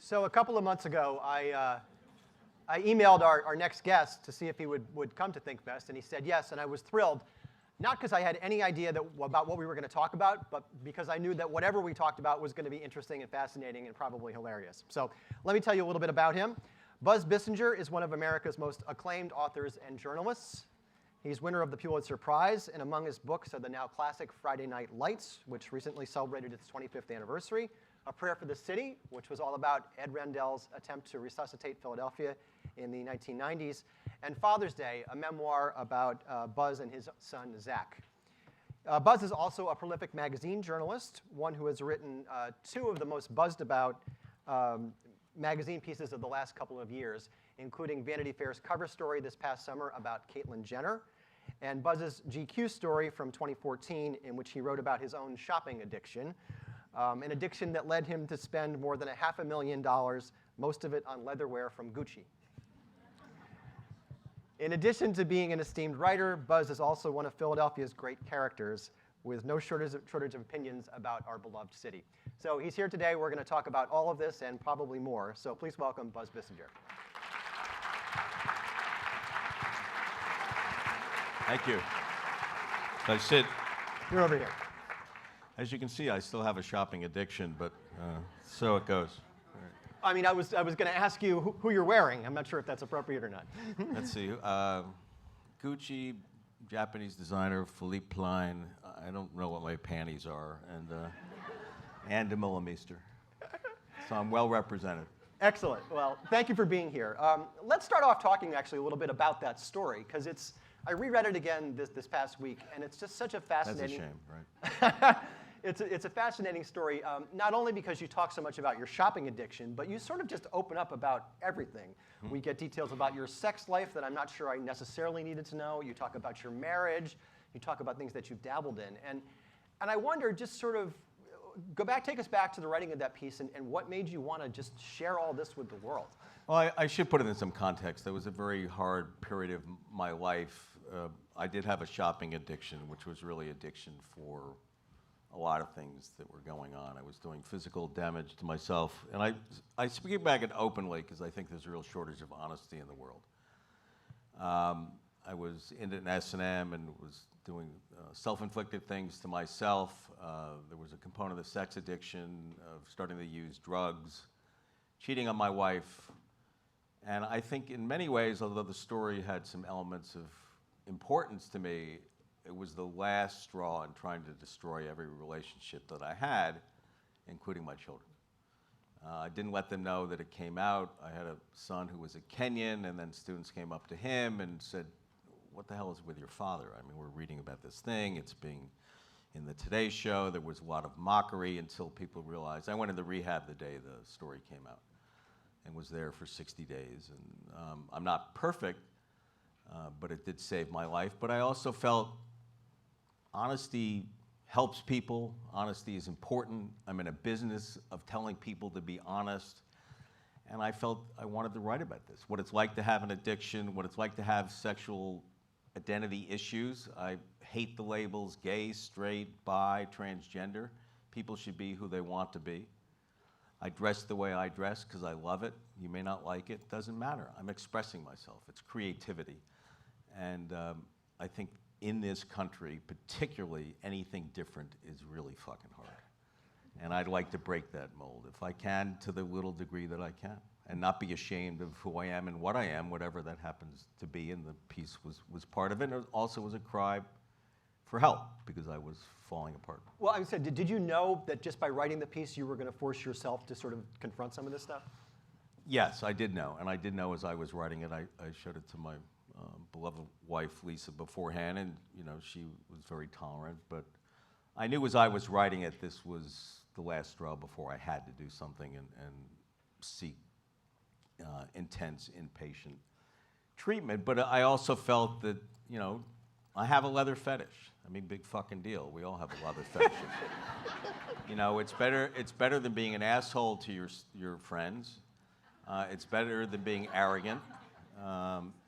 So a couple of months ago, I emailed our next guest to see if he would come to ThinkFest, and he said yes, and I was thrilled. Not because I had any idea about what we were going to talk about, but because I knew that whatever we talked about was going to be interesting and fascinating and probably hilarious. So let me tell you a little bit about him. Buzz Bissinger is one of America's most acclaimed authors and journalists. He's winner of the Pulitzer Prize, and among his books are the now classic Friday Night Lights, which recently celebrated its 25th anniversary, A Prayer for the City, which was all about Ed Rendell's attempt to resuscitate Philadelphia in the 1990s, and Father's Day, a memoir about Buzz and his son, Zach. Buzz is also a prolific magazine journalist, one who has written two of the most buzzed about magazine pieces of the last couple of years, including Vanity Fair's cover story this past summer about Caitlyn Jenner, and Buzz's GQ story from 2014, in which he wrote about his own shopping addiction, an addiction that led him to spend more than $500,000, most of it on leatherware from Gucci. In addition to being an esteemed writer, Buzz is also one of Philadelphia's great characters, with no shortage of opinions about our beloved city. So he's here today. We're going to talk about all of this and probably more. So please welcome Buzz Bissinger. Thank you. I sit. You're over here. As you can see, I still have a shopping addiction, but so it goes. I mean, I was going to ask you who you're wearing. I'm not sure if that's appropriate or not. Let's see. Gucci, Japanese designer, Philippe Plein. I don't know what my panties are, and de Millimeter. So I'm well represented. Excellent. Well, thank you for being here. Let's start off talking actually a little bit about that story, because I reread it again this past week, and it's just such a fascinating. That's a shame, right? It's a fascinating story, not only because you talk so much about your shopping addiction, but you sort of just open up about everything. Mm-hmm. We get details about your sex life that I'm not sure I necessarily needed to know. You talk about your marriage. You talk about things that you've dabbled in. And I wonder, just sort of, take us back to the writing of that piece and what made you want to just share all this with the world? Well, I should put it in some context. That was a very hard period of my life. I did have a shopping addiction, which was really addiction for a lot of things that were going on. I was doing physical damage to myself. And I speak about it openly because I think there's a real shortage of honesty in the world. I was into an S&M and was doing self-inflicted things to myself. There was a component of sex addiction, of starting to use drugs, cheating on my wife. And I think in many ways, although the story had some elements of importance to me, it was the last straw in trying to destroy every relationship that I had, including my children. I didn't let them know that it came out. I had a son who was a Kenyan, and then students came up to him and said, "What the hell is with your father? I mean, we're reading about this thing. It's being in the Today Show." There was a lot of mockery until people realized. I went into rehab the day the story came out and was there for 60 days. And I'm not perfect, but it did save my life. But I also felt honesty helps people. Honesty is important. I'm in a business of telling people to be honest. And I felt I wanted to write about this, what it's like to have an addiction, what it's like to have sexual identity issues. I hate the labels gay, straight, bi, transgender. People should be who they want to be. I dress the way I dress because I love it. You may not like it. Doesn't matter. I'm expressing myself. It's creativity. And I think in this country, particularly, anything different is really fucking hard. And I'd like to break that mold, if I can, to the little degree that I can, and not be ashamed of who I am and what I am, whatever that happens to be. And the piece was part of it. And it also was a cry for help, because I was falling apart. Well, I said, did you know that just by writing the piece, you were going to force yourself to sort of confront some of this stuff? Yes, I did know. And I did know as I was writing it. I showed it to my beloved wife, Lisa, beforehand, and she was very tolerant. But I knew as I was writing it, this was the last straw before I had to do something and seek intense inpatient treatment. But I also felt that, I have a leather fetish. I mean, big fucking deal. We all have a leather fetish. It's better than being an asshole to your friends. It's better than being arrogant.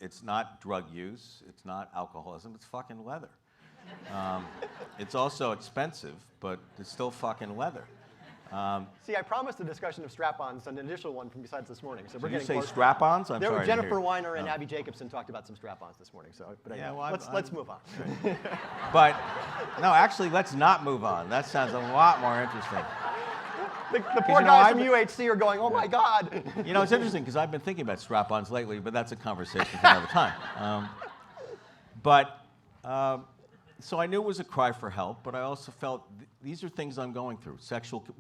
It's not drug use. It's not alcoholism. It's fucking leather. It's also expensive, but it's still fucking leather. See, I promised a discussion of strap-ons, an additional one from besides this morning. So we're Did you getting say close. strap-ons? I'm There were sorry. I didn't Jennifer hear. Weiner and Abby Jacobson talked about some strap-ons this morning. So, but Yeah, anyway, well, let's move on. But no, actually, let's not move on. That sounds a lot more interesting. The poor guys from UHC are going, oh my God. You know, it's interesting because I've been thinking about strap-ons lately, but that's a conversation for another time. So I knew it was a cry for help, but I also felt these are things I'm going through.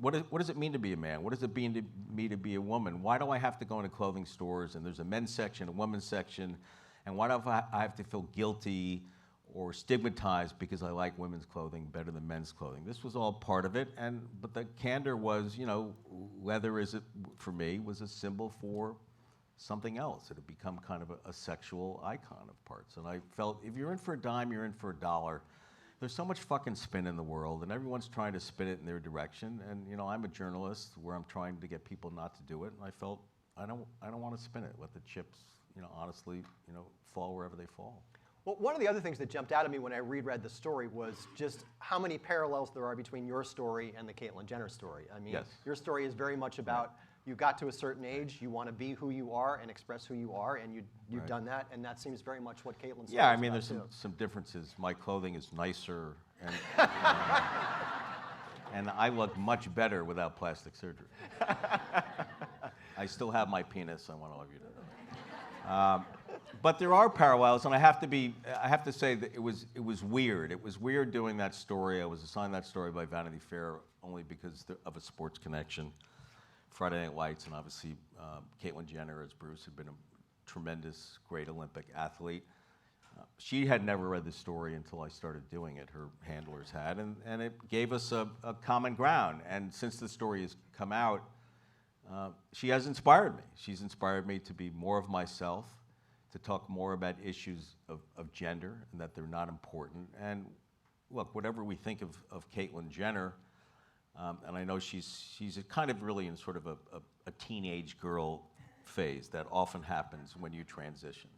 What does it mean to be a man? What does it mean to me to be a woman? Why do I have to go into clothing stores and there's a men's section, a women's section, and why do I have to feel guilty or stigmatized because I like women's clothing better than men's clothing? This was all part of it, but the candor was, leather for me was a symbol for something else. It had become kind of a sexual icon of parts. And I felt if you're in for a dime, you're in for a dollar. There's so much fucking spin in the world, and everyone's trying to spin it in their direction. And I'm a journalist where I'm trying to get people not to do it. And I felt I don't want to spin it. Let the chips, honestly, fall wherever they fall. Well, one of the other things that jumped out at me when I reread the story was just how many parallels there are between your story and the Caitlyn Jenner story. I mean, Yes. Your story is very much about you got to a certain age, you want to be who you are and express who you are, and you've Right. done that, and that seems very much what Caitlyn's story Yeah, I is mean, about, there's too. some differences. My clothing is nicer, and and I look much better without plastic surgery. I still have my penis. I want all of you to know. But there are parallels, and I have to say that it was weird. It was weird doing that story. I was assigned that story by Vanity Fair only because of a sports connection. Friday Night Lights, and obviously Caitlyn Jenner, as Bruce, had been a tremendous, great Olympic athlete. She had never read the story until I started doing it. Her handlers had, and it gave us a common ground. And since the story has come out, she has inspired me. She's inspired me to be more of myself, to talk more about issues of gender, and that they're not important. And look, whatever we think of Caitlyn Jenner, and I know she's kind of really in sort of a teenage girl phase that often happens when you transition.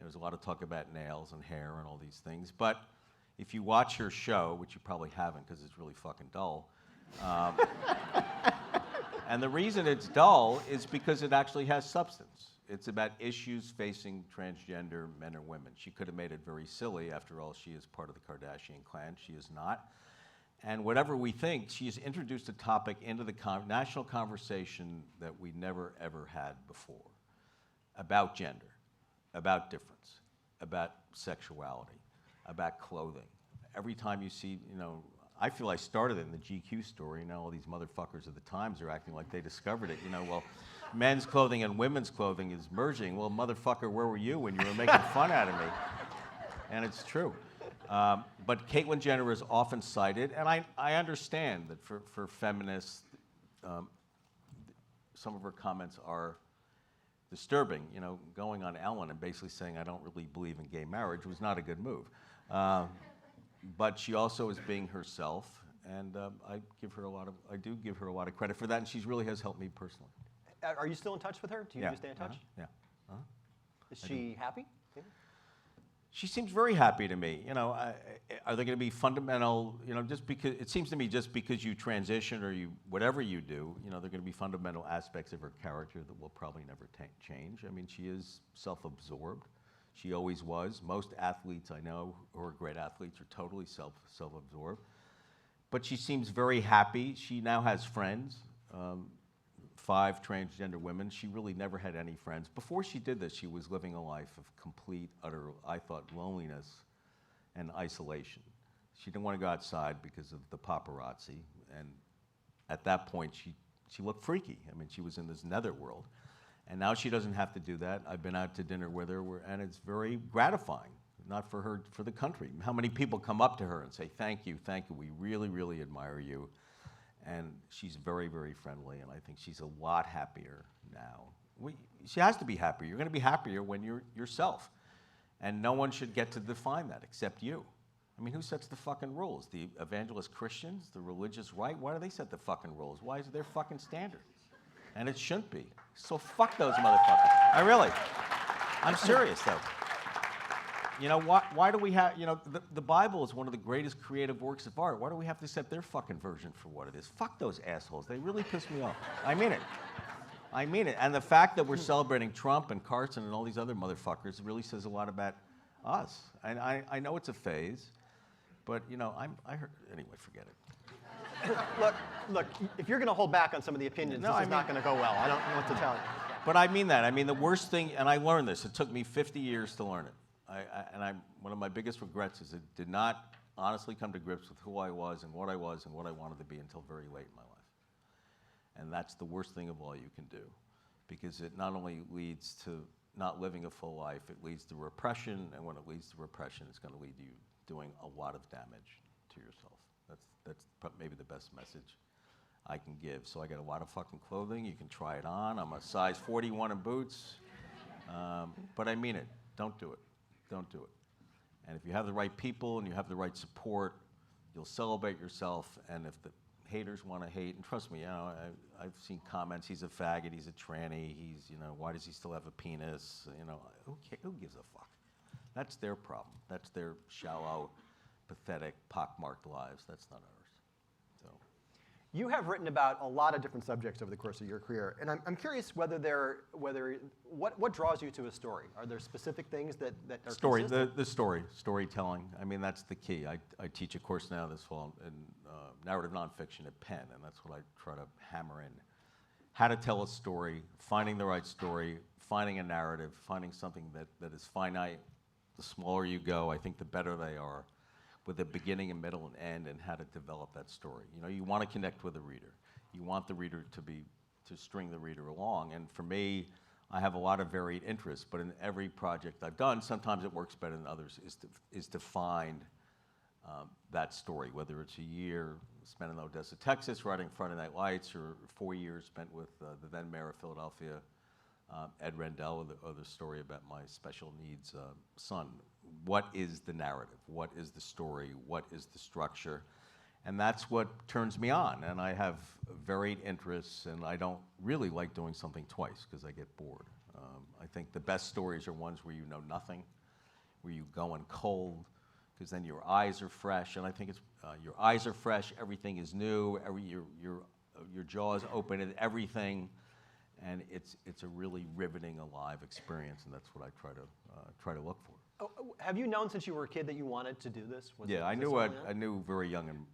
There's a lot of talk about nails and hair and all these things, but if you watch her show, which you probably haven't because it's really fucking dull, and the reason it's dull is because it actually has substance. It's about issues facing transgender men or women. She could have made it very silly. After all, she is part of the Kardashian clan. She is not. And whatever we think, she has introduced a topic into the national conversation that we never, ever had before about gender, about difference, about sexuality, about clothing. Every time you see, I feel I started it in the GQ story. Now all these motherfuckers at the Times are acting like they discovered it. Well, men's clothing and women's clothing is merging. Well, motherfucker, where were you when you were making fun out of me? And it's true. But Caitlyn Jenner is often cited, and I understand that for feminists, some of her comments are disturbing. Going on Ellen and basically saying I don't really believe in gay marriage was not a good move. But she also is being herself, and I do give her a lot of credit for that, and she really has helped me personally. Are you still in touch with her? Do you stay in touch? Yeah. Is she happy? Yeah. She seems very happy to me. Are there going to be fundamental, just because, it seems to me just because you transition or whatever you do, there are going to be fundamental aspects of her character that will probably never change. I mean, she is self-absorbed. She always was. Most athletes I know who are great athletes are totally self-absorbed. But she seems very happy. She now has friends, 5 transgender women. She really never had any friends. Before she did this, she was living a life of complete, utter, I thought, loneliness and isolation. She didn't want to go outside because of the paparazzi. And at that point, she looked freaky. I mean, she was in this netherworld. And now she doesn't have to do that. I've been out to dinner with her, and it's very gratifying, not for her, for the country. How many people come up to her and say, thank you, we really, really admire you. And she's very, very friendly, and I think she's a lot happier now. She has to be happier. You're going to be happier when you're yourself. And no one should get to define that except you. I mean, who sets the fucking rules? The evangelist Christians, the religious right? Why do they set the fucking rules? Why is it their fucking standard? And it shouldn't be. So fuck those motherfuckers. I'm serious, though. You know, why do we have, you know, the Bible is one of the greatest creative works of art. Why do we have to accept their fucking version for what it is? Fuck those assholes. They really piss me off. I mean it. I mean it. And the fact that we're celebrating Trump and Carson and all these other motherfuckers really says a lot about us. And I know it's a phase, but, you know, I heard, anyway, forget it. Look, if you're going to hold back on some of the opinions, this is not going to go well. I don't know what to tell you. But I mean that. I mean, the worst thing, and I learned this, it took me 50 years to learn it. One of my biggest regrets is it did not honestly come to grips with who I was and what I wanted to be until very late in my life. And that's the worst thing of all you can do, because it not only leads to not living a full life, it leads to repression, and when it leads to repression, it's going to lead to you doing a lot of damage to yourself. That's maybe the best message I can give. So I got a lot of fucking clothing. You can try it on. I'm a size 41 in boots. But I mean it. Don't do it. Don't do it. And if you have the right people and you have the right support, you'll celebrate yourself. And if the haters want to hate, and trust me, you know, I've seen comments, he's a faggot, he's a tranny, he's, you know, why does he still have a penis? You know, who gives a fuck? That's their problem. That's their shallow, pathetic, pockmarked lives. That's not ours. So, you have written about a lot of different subjects over the course of your career, and I'm curious what draws you to a story. Are there specific things that are consistent? Storytelling. I mean, that's the key. I teach a course now this fall in narrative nonfiction at Penn, and that's what I try to hammer in. How to tell a story, finding the right story, finding a narrative, finding something that is finite. The smaller you go, I think the better they are, with a beginning, a middle, and end, and how to develop that story. You know, you want to connect with the reader. You want the reader to string the reader along. And for me, I have a lot of varied interests, but in every project I've done, sometimes it works better than others, is to find that story, whether it's a year spent in Odessa, Texas, writing Friday Night Lights, or 4 years spent with the then mayor of Philadelphia, Ed Rendell, or the story about my special needs son. What is the narrative? What is the story? What is the structure? And that's what turns me on. And I have varied interests, and I don't really like doing something twice because I get bored. I think the best stories are ones where you know nothing, where you go in cold, because then your eyes are fresh. And I think it's your eyes are fresh, everything is new, your jaw is open at everything. And it's a really riveting, alive experience, and that's what I try to look for. Oh, have you known since you were a kid that you wanted to do this? I knew very young, and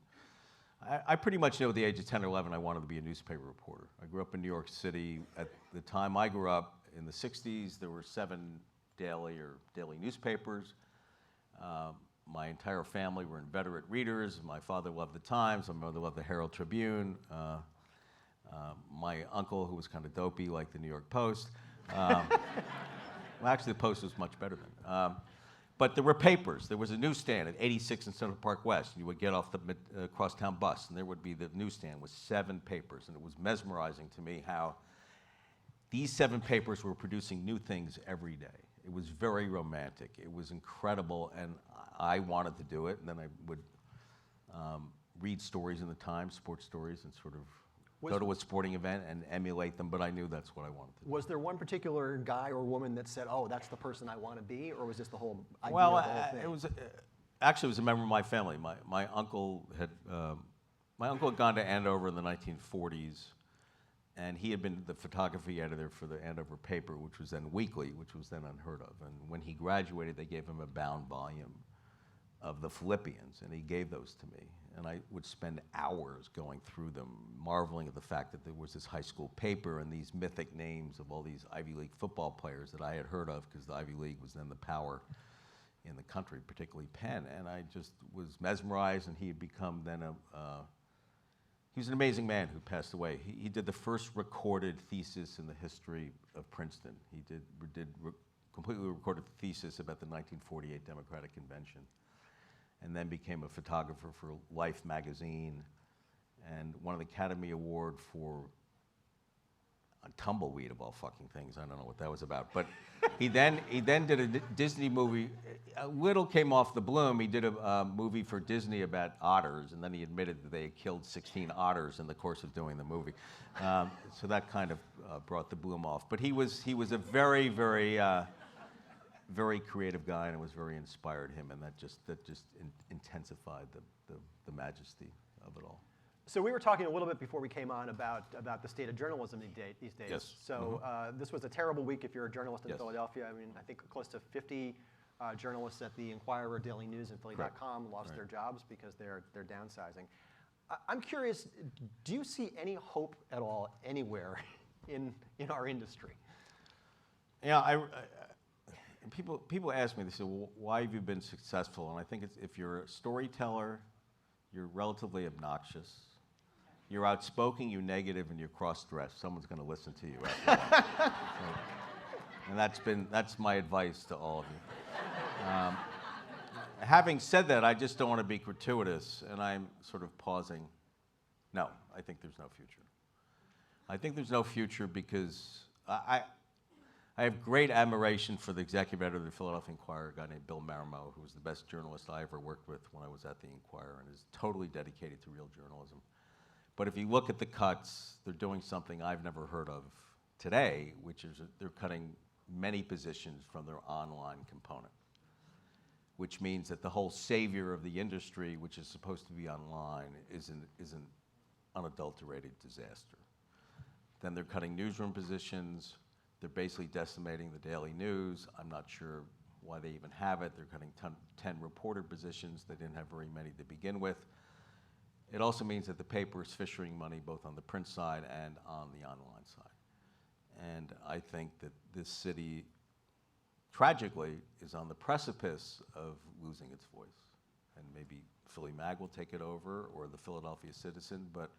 I pretty much knew at the age of 10 or 11 I wanted to be a newspaper reporter. I grew up in New York City. At the time I grew up, in the 60s, there were 7 daily newspapers. My entire family were inveterate readers. My father loved the Times. My mother loved the Herald Tribune. My uncle, who was kind of dopey, liked the New York Post. Well, actually, the Post was much better then. But there were papers. There was a newsstand at 86 in Central Park West. You would get off the crosstown bus, and there would be the newsstand with 7 papers. And it was mesmerizing to me how these 7 papers were producing new things every day. It was very romantic. It was incredible, and I wanted to do it. And then I would read stories in the Times, sports stories, and sort of go to a sporting event and emulate them, but I knew that's what I wanted to do. Was there one particular guy or woman that said, oh, that's the person I want to be, or was this the whole idea of the whole thing? It was a member of my family. My uncle had gone to Andover in the 1940s, and he had been the photography editor for the Andover paper, which was then weekly, which was then unheard of. And when he graduated, they gave him a bound volume of the Philippians, and he gave those to me. And I would spend hours going through them, marveling at the fact that there was this high school paper and these mythic names of all these Ivy League football players that I had heard of, because the Ivy League was then the power in the country, particularly Penn. And I just was mesmerized, and he had become then he was an amazing man who passed away. He did the first recorded thesis in the history of Princeton. He completely recorded the thesis about the 1948 Democratic Convention, and then became a photographer for Life magazine, and won an Academy Award for a tumbleweed of all fucking things. I don't know what that was about. But he then did a Disney movie. A little came off the bloom. He did a movie for Disney about otters, and then he admitted that they had killed 16 otters in the course of doing the movie. So that kind of brought the bloom off. But he was a very, very very creative guy, and it was very inspired him, and that just intensified the majesty of it all. So we were talking a little bit before we came on about the state of journalism these days. Yes. So this was a terrible week if you're a journalist in Yes. Philadelphia. I mean, I think close to 50 journalists at the Inquirer, Daily News, and Philly.com lost their jobs because they're downsizing. I'm curious, do you see any hope at all anywhere in our industry? Yeah, people ask me, they say, well, why have you been successful? And I think it's, if you're a storyteller, you're relatively obnoxious, you're outspoken, you're negative, and you're cross-dressed. Someone's going to listen to you after that. And that's my advice to all of you. Having said that, I just don't want to be gratuitous, and I'm sort of pausing. No, I think there's no future. I think there's no future because I have great admiration for the executive editor of the Philadelphia Inquirer, a guy named Bill Marimow, who was the best journalist I ever worked with when I was at the Inquirer, and is totally dedicated to real journalism. But if you look at the cuts, they're doing something I've never heard of today, which is they're cutting many positions from their online component, which means that the whole savior of the industry, which is supposed to be online, is an unadulterated disaster. Then they're cutting newsroom positions. They're basically decimating the Daily News. I'm not sure why they even have it. They're cutting 10 reporter positions. They didn't have very many to begin with. It also means that the paper is fishing money both on the print side and on the online side. And I think that this city, tragically, is on the precipice of losing its voice. And maybe Philly Mag will take it over, or the Philadelphia Citizen, but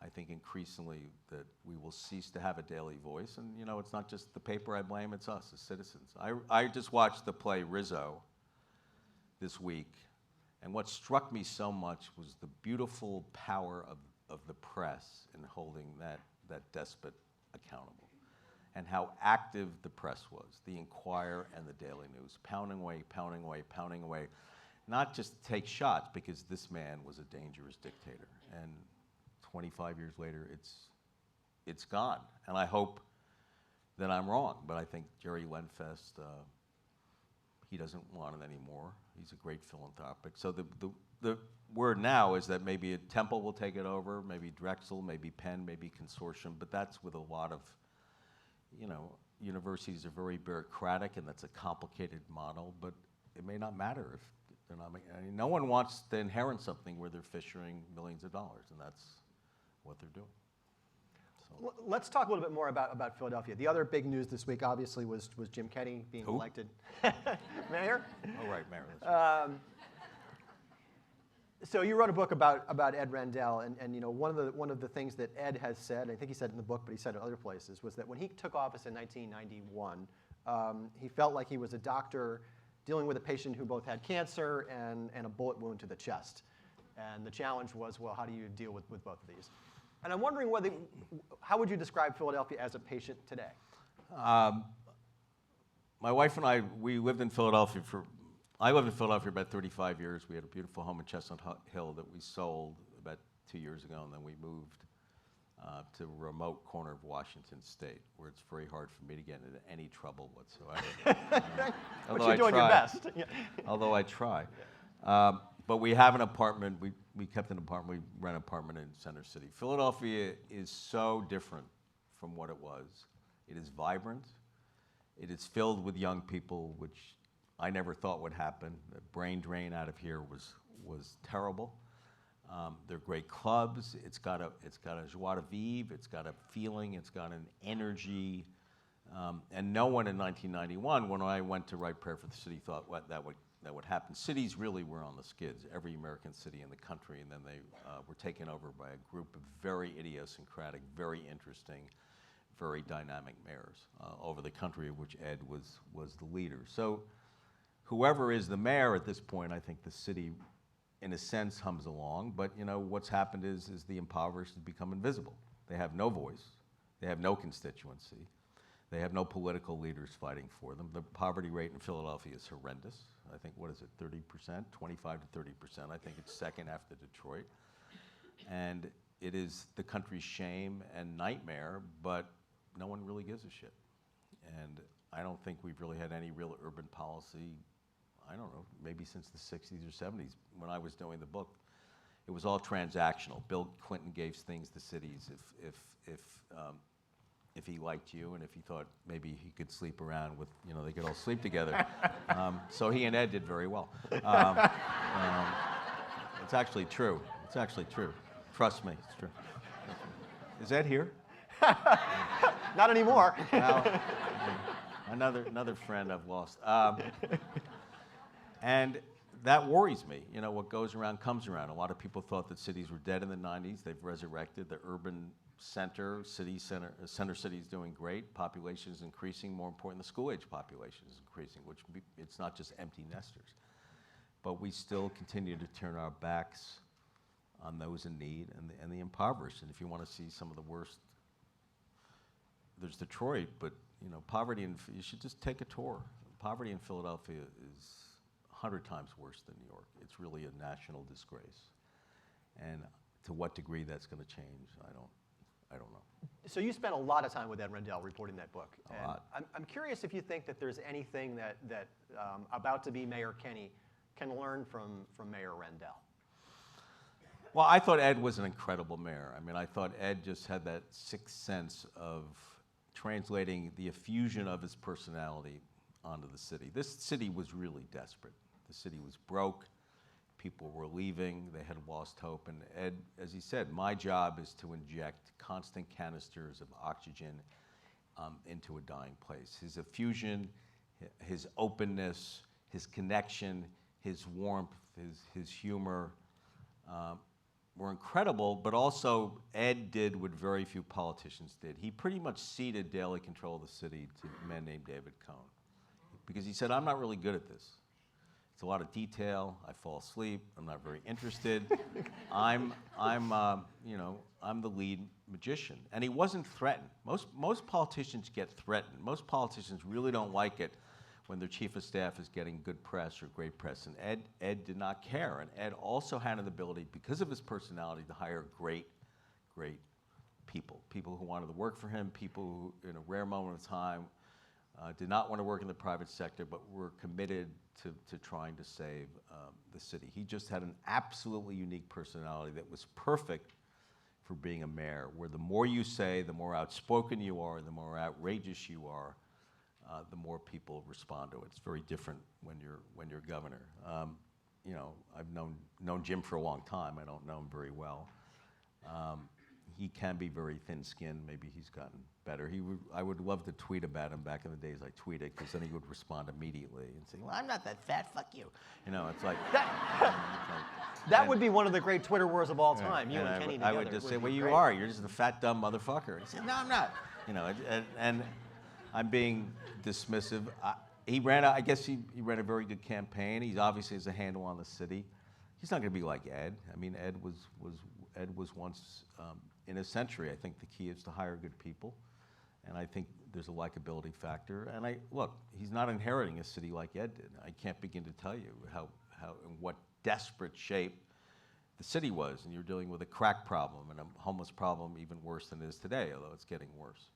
I think increasingly that we will cease to have a daily voice. And you know, it's not just the paper I blame, it's us as citizens. I just watched the play Rizzo this week, and what struck me so much was the beautiful power of the press in holding that despot accountable, and how active the press was, the Inquirer and the Daily News, pounding away, pounding away, pounding away, not just to take shots, because this man was a dangerous dictator. And 25 years later, it's gone. And I hope that I'm wrong, but I think Jerry Lenfest, he doesn't want it anymore. He's a great philanthropic. So the word now is that maybe a Temple will take it over, maybe Drexel, maybe Penn, maybe Consortium, but that's with a lot of, you know, universities are very bureaucratic, and that's a complicated model, but it may not matter if they're not making, I mean, no one wants to inherit something where they're fishing millions of dollars, and that's what they're doing. So. Let's talk a little bit more about Philadelphia. The other big news this week, obviously, was Jim Kenney being elected mayor. Oh, right, mayor. So you wrote a book about Ed Rendell, and you know, one of the things that Ed has said, I think he said it in the book, but he said it in other places, was that when he took office in 1991, he felt like he was a doctor dealing with a patient who both had cancer and a bullet wound to the chest. And the challenge was, well, how do you deal with both of these? And I'm wondering how would you describe Philadelphia as a patient today? My wife and I, we lived in Philadelphia I lived in Philadelphia about 35 years. We had a beautiful home in Chestnut Hill that we sold about 2 years ago, and then we moved to a remote corner of Washington State, where it's very hard for me to get into any trouble whatsoever. But you're doing your best. Although I try. But we have an apartment. We kept an apartment. We rent an apartment in Center City. Philadelphia is so different from what it was. It is vibrant. It is filled with young people, which I never thought would happen. The brain drain out of here was terrible. They're great clubs. It's got a joie de vivre. It's got a feeling. It's got an energy. And no one in 1991, when I went to write Prayer for the City, thought that would happen. Cities really were on the skids, every American city in the country, and then they were taken over by a group of very idiosyncratic, very interesting, very dynamic mayors over the country, of which Ed was the leader. So whoever is the mayor at this point, I think the city, in a sense, hums along, but you know, what's happened is the impoverished have become invisible. They have no voice. They have no constituency. They have no political leaders fighting for them. The poverty rate in Philadelphia is horrendous. I think, what is it, 30%, 25 to 30%. I think it's second after Detroit. And it is the country's shame and nightmare, but no one really gives a shit. And I don't think we've really had any real urban policy, I don't know, maybe since the 60s or 70s when I was doing the book. It was all transactional. Bill Clinton gave things to cities if he liked you and if he thought maybe he could sleep around with, they could all sleep together. So he and Ed did very well. It's actually true. It's actually true. Trust me, it's true. Is Ed here? Not anymore. Well, another friend I've lost. And that worries me. What goes around comes around. A lot of people thought that cities were dead in the 90s. They've resurrected. The urban center city is doing great. Population is increasing. More important, the school-age population is increasing, it's not just empty nesters. But we still continue to turn our backs on those in need and the impoverished. And if you want to see some of the worst, there's Detroit, but poverty, you should just take a tour. Poverty in Philadelphia is 100 times worse than New York. It's really a national disgrace. And to what degree that's going to change, I don't know. So you spent a lot of time with Ed Rendell reporting that book. A lot. I'm curious if you think that there's anything that about to be Mayor Kenney can learn from Mayor Rendell. Well, I thought Ed was an incredible mayor. I mean, I thought Ed just had that sixth sense of translating the effusion of his personality onto the city. This city was really desperate. The city was broke. People were leaving. They had lost hope. And Ed, as he said, my job is to inject constant canisters of oxygen into a dying place. His effusion, his openness, his connection, his warmth, his humor were incredible, but also Ed did what very few politicians did. He pretty much ceded daily control of the city to a man named David Cohn, because he said, I'm not really good at this. It's a lot of detail. I fall asleep. I'm not very interested. I'm the lead magician. And he wasn't threatened. Most politicians get threatened. Most politicians really don't like it when their chief of staff is getting good press or great press. And Ed did not care. And Ed also had an ability, because of his personality, to hire great people who wanted to work for him, people who, in a rare moment of time, did not want to work in the private sector, but were committed to trying to save the city. He just had an absolutely unique personality that was perfect for being a mayor, where the more you say, the more outspoken you are, the more outrageous you are, the more people respond to it. It's very different when you're governor. I've known Jim for a long time. I don't know him very well. He can be very thin-skinned. Maybe he's gotten better. I would love to tweet about him back in the days I tweeted, because then he would respond immediately and say, well, I'm not that fat, fuck you. It's like... That would be one of the great Twitter wars of all time, you and Kenny together. I would just say, well, you are. You're just a fat, dumb motherfucker. He said, no, I'm not. And I'm being dismissive. I guess he ran a very good campaign. He obviously has a handle on the city. He's not going to be like Ed. I mean, Ed was once, in a century, I think the key is to hire good people. And I think there's a likability factor. And look, he's not inheriting a city like Ed did. I can't begin to tell you how in what desperate shape the city was. And you're dealing with a crack problem and a homeless problem even worse than it is today, although it's getting worse.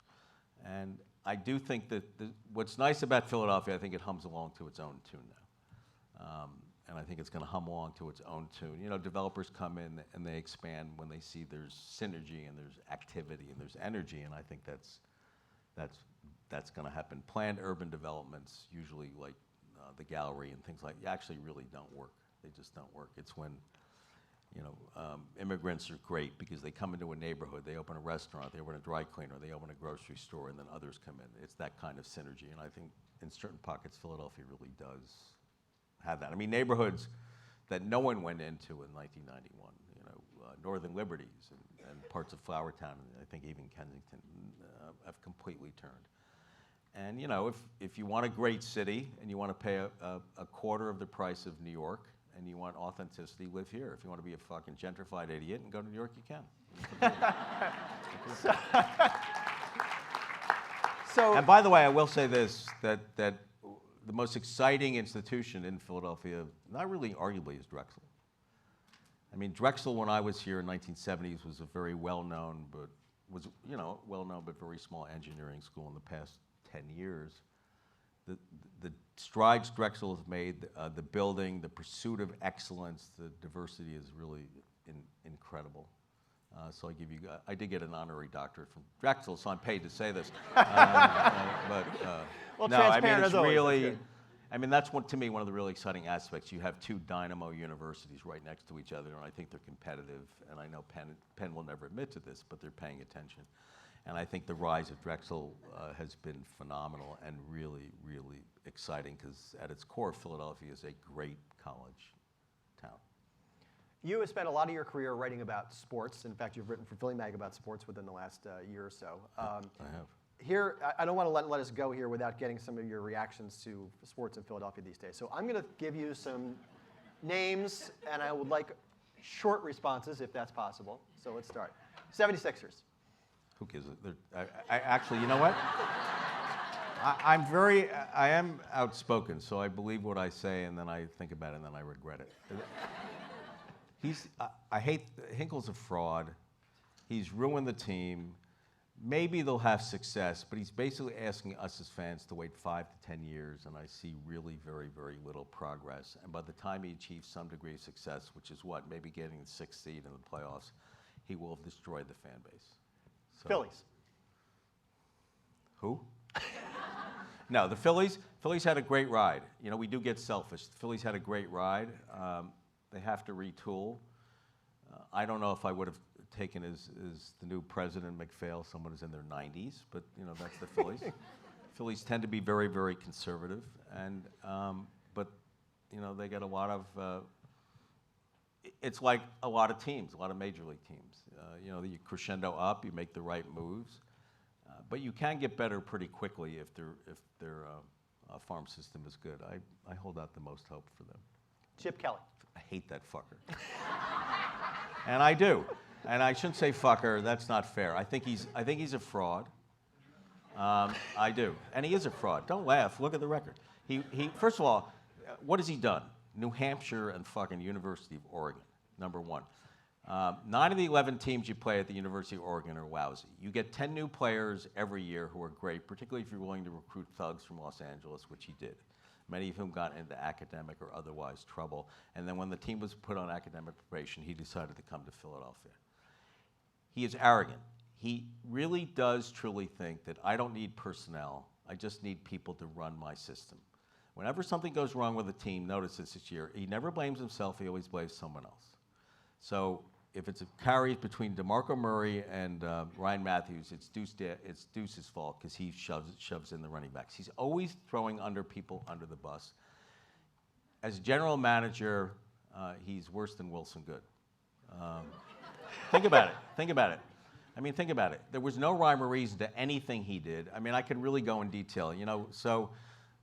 And I do think that what's nice about Philadelphia, I think it hums along to its own tune now. And I think it's going to hum along to its own tune. Developers come in and they expand when they see there's synergy and there's activity and there's energy, and I think that's going to happen. Planned urban developments, usually like the Gallery and things like, actually really don't work. They just don't work. It's when immigrants are great because they come into a neighborhood, they open a restaurant, they open a dry cleaner, they open a grocery store, and then others come in. It's that kind of synergy, and I think in certain pockets, Philadelphia really does have that. I mean, neighborhoods that no one went into in 1991, Northern Liberties and parts of Flourtown, and I think even Kensington, have completely turned. And if you want a great city and you want to pay a quarter of the price of New York, and you want authenticity, live here. If you want to be a fucking gentrified idiot and go to New York, you can. And by the way, I will say this, that the most exciting institution in Philadelphia, not really arguably, is Drexel. I mean, Drexel, when I was here in 1970s, was a very well-known but very small engineering school. In the past 10 years, the strides Drexel has made, the building, the pursuit of excellence, the diversity is really incredible. So I did get an honorary doctorate from Drexel, so I'm paid to say this. Well, no, I mean, transparent it's as always, that's really, good. I mean, that's to me one of the really exciting aspects. You have two dynamo universities right next to each other, and I think they're competitive. And I know Penn will never admit to this, but they're paying attention. And I think the rise of Drexel has been phenomenal and really, really exciting because at its core, Philadelphia is a great college town. You have spent a lot of your career writing about sports. In fact, you've written for Philly Mag about sports within the last year or so. I have. Here, I don't want to let us go here without getting some of your reactions to sports in Philadelphia these days. So I'm going to give you some names, and I would like short responses if that's possible. So let's start. 76ers. Who gives it? I actually, you know what? I am outspoken, so I believe what I say, and then I think about it, and then I regret it. I hate, Hinkle's a fraud. He's ruined the team. Maybe they'll have success, but he's basically asking us as fans to wait 5 to 10 years, and I see really very, very little progress. And by the time he achieves some degree of success, which is what, maybe getting the 6th seed in the playoffs, he will have destroyed the fan base. So, Phillies. who? No, the Phillies had a great ride. You know, we do get selfish. The Phillies had a great ride. They have to retool. I don't know if I would have taken as the new president McPhail, someone who's in their 90s, but you know, that's the Phillies. Phillies tend to be very, very conservative, and but you know, they get a lot of. It's like a lot of teams, a lot of major league teams. You know, you crescendo up, you make the right moves, but you can get better pretty quickly if their farm system is good. I hold out the most hope for them. Chip Kelly. I hate that fucker. And I do. And I shouldn't say fucker, that's not fair. I think he's a fraud. I do. And he is a fraud. Don't laugh, look at the record. He first of all, what has he done? New Hampshire and fucking University of Oregon, number one. 9 of the 11 teams you play at the University of Oregon are lousy. You get 10 new players every year who are great, particularly if you're willing to recruit thugs from Los Angeles, which he did. Many of whom got into academic or otherwise trouble. And then when the team was put on academic probation, he decided to come to Philadelphia. He is arrogant. He really does truly think that I don't need personnel, I just need people to run my system. Whenever something goes wrong with a team, notice this year, he never blames himself, he always blames someone else. So if it's a carry between DeMarco Murray and Ryan Matthews, it's Deuce's fault because he shoves in the running backs. He's always throwing people under the bus. As general manager, he's worse than Wilson Good. Think about it. Think about it. I mean, think about it. There was no rhyme or reason to anything he did. I mean, I could really go in detail. You know, so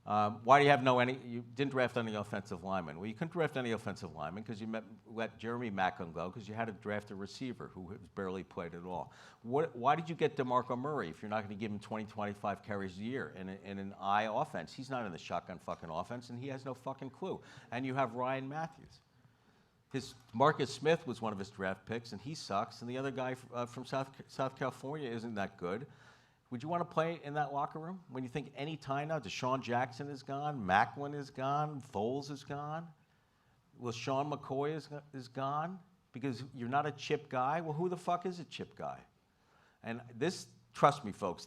why do you have you didn't draft any offensive linemen? Well, you couldn't draft any offensive linemen because you let Jeremy Macklin go because you had to draft a receiver who has barely played at all. Why did you get DeMarco Murray if you're not going to give him 20, 25 carries a year in an I offense? He's not in the shotgun fucking offense, and he has no fucking clue. And you have Ryan Matthews. Marcus Smith was one of his draft picks, and he sucks. And the other guy from South California isn't that good. Would you want to play in that locker room when you think any time now? Deshaun Jackson is gone, Macklin is gone, Foles is gone, LaShawn McCoy is gone because you're not a chip guy. Well, who the fuck is a chip guy? And this, trust me, folks,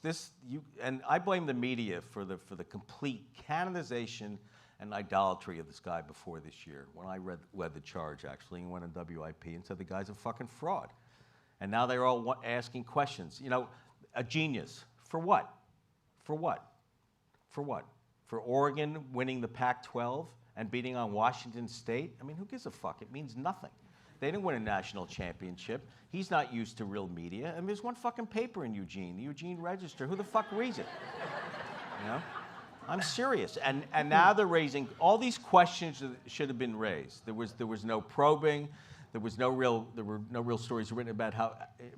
and I blame the media for the complete canonization and idolatry of this guy before this year. When I led the charge, actually, and went on WIP and said the guy's a fucking fraud. And now they're all asking questions. You know, a genius. For what? For what? For what? For Oregon winning the Pac-12 and beating on Washington State? I mean, who gives a fuck? It means nothing. They didn't win a national championship. He's not used to real media. I mean, there's one fucking paper in Eugene, the Eugene Register. Who the fuck reads it? You know? I'm serious. And now they're raising all these questions that should have been raised. There was no probing. There were no real stories written about how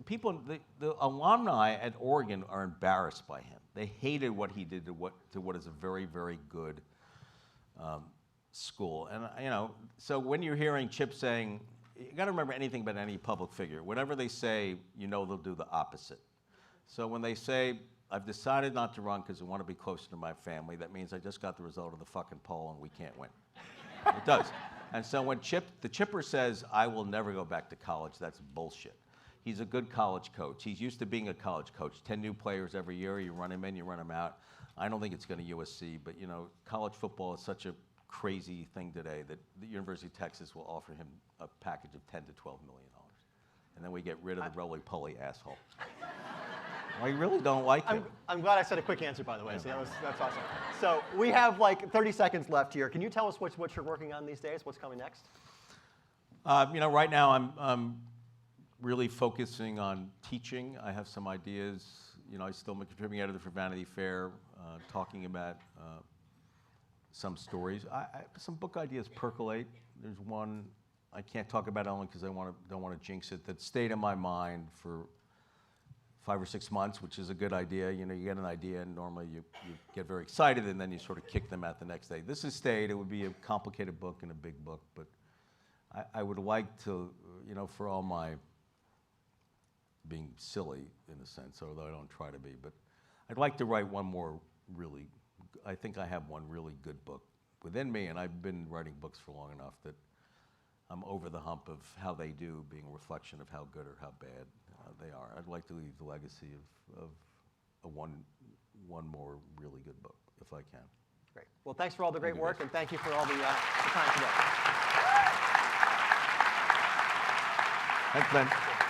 people, the alumni at Oregon are embarrassed by him. They hated what he did to what is a very, very good school. And you know, so when you're hearing Chip saying, you got to remember anything about any public figure. Whatever they say, you know they'll do the opposite. So when they say I've decided not to run because I want to be closer to my family. That means I just got the result of the fucking poll and we can't win. It does. And so when the chipper says, I will never go back to college, that's bullshit. He's a good college coach. He's used to being a college coach. 10 new players every year. You run them in, you run them out. I don't think it's going to USC, but you know, college football is such a crazy thing today that the University of Texas will offer him a package of $10 to $12 million. And then we get rid of the roly-poly asshole. I really don't like him. I'm glad I said a quick answer, by the way. So that's awesome. So we have like 30 seconds left here. Can you tell us what you're working on these days? What's coming next? You know, right now I'm really focusing on teaching. I have some ideas. You know, I still am a contributing editor for Vanity Fair, talking about some stories. Some book ideas percolate. There's one I can't talk about only because I don't want to jinx it. That stayed in my mind for 5 or 6 months, which is a good idea. You know, you get an idea, and normally you get very excited, and then you sort of kick them out the next day. This has stayed. It would be a complicated book and a big book, but I would like to, you know, for all my being silly in a sense, although I don't try to be, but I'd like to write one more really, I think I have one really good book within me, and I've been writing books for long enough that I'm over the hump of how they do being a reflection of how good or how bad they are. I'd like to leave the legacy of one more really good book, if I can. Great. Well, thanks for all the great work, and thank you for all the time today. Thanks, Ben.